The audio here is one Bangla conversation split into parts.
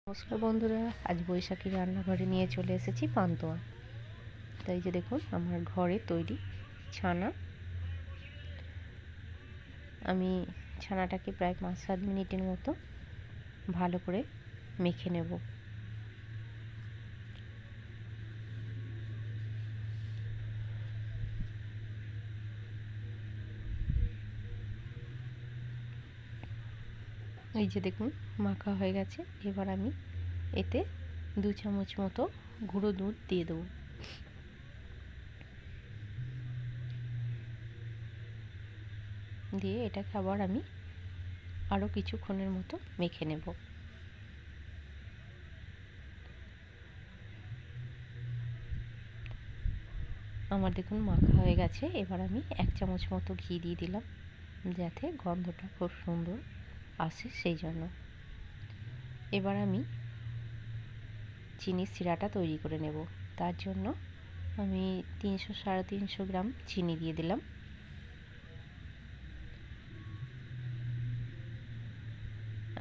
নমস্কার বন্ধুরা, আজ বৈশাখী রান্নাঘরে নিয়ে চলে এসেছি পান্তুয়া। তাই যে দেখুন আমার ঘরে তৈরি ছানা। আমি ছানাটাকে প্রায় 5-7 মিনিটের মতো ভালো করে মেখে নেব। এই যে দেখুন মাখা হয়ে গেছে। এবার আমি এতে 2 চামচ মতো গুঁড়ো দুধ দিয়ে দেবো। দিয়ে এটাকে আবার আমি আরও কিছুক্ষণের মতো মেখে নেব। আমার দেখুন মাখা হয়ে গেছে। এবার আমি 1 চামচ মতো ঘি দিয়ে দিলাম, যাতে গন্ধটা খুব সুন্দর আসে সেই জন্য। এবার আমি চিনির সিরাটা তৈরি করে নেব। তার জন্য আমি 300-350 গ্রাম চিনি দিয়ে দিলাম।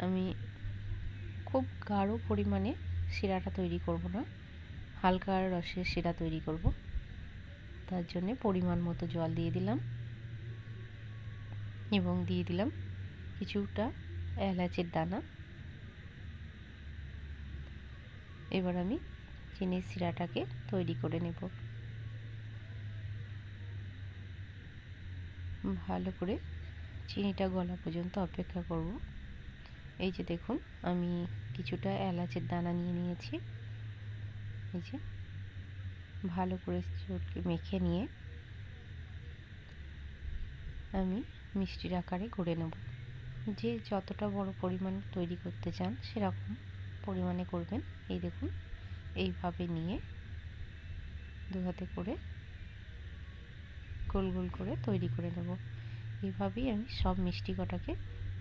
আমি খুব গাঢ় পরিমাণে সিরাটা তৈরি করব না, হালকা রসের সিরা তৈরি করব। তার জন্যে পরিমাণ মতো জল দিয়ে দিলাম এবং দিয়ে দিলাম কিছুটা এলাচের দানা। এবার আমি চিনির সিরাটাকে তৈরি করে নেব। ভালো করে চিনিটা গলা পর্যন্ত অপেক্ষা করব। এই যে দেখুন আমি কিছুটা এলাচের দানা নিয়ে নিয়েছি। এই যে ভালো করে চটকে মেখে নিয়ে আমি মিষ্টির আকারে গড়ে নেব। যে যতটা বড় পরিমাণ তৈরি করতে চান সেরকম পরিমাণে করবেন। এই দেখুন এইভাবে নিয়ে দু হাতে করে গোল গোল করে তৈরি করে নেব। এইভাবেই আমি সব মিষ্টি কটাকে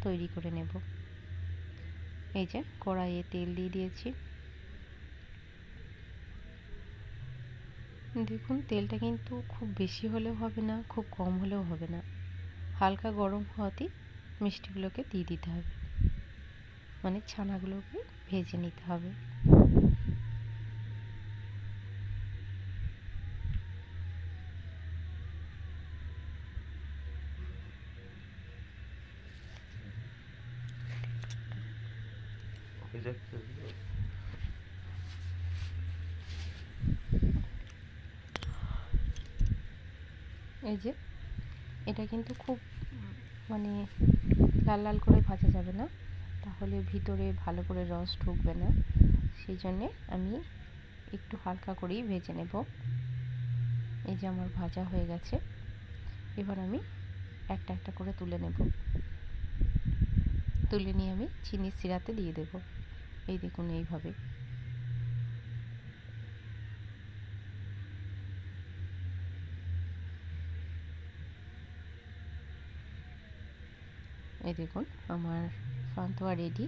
তৈরি করে নেব। এই যে কড়াইয়ে তেল দিয়ে দিয়েছি। দেখুন তেলটা কিন্তু খুব বেশি হলেও হবে না, খুব কম হলেও হবে না, হালকা গরম হওয়াতেই মিষ্টিগুলোকে দিয়ে দিতে হবে, মানে ছানাগুলোকে ভেজে নিতে হবে। এই যে এটা কিন্তু খুব মানে লাল লাল করে ভাজা যাবে না, তাহলে ভিতরে ভালো করে রস ঢুকবে না। সেই জন্যে আমি একটু হালকা করেই ভেজে নেব। এই যে আমার ভাজা হয়ে গেছে। এবার আমি একটা একটা করে তুলে নেব। তুলে নিয়ে আমি চিনির সিরাতে দিয়ে দেব। এই দেখুন এইভাবে। এই দেখুন আমার পান্তুয়া রেডি।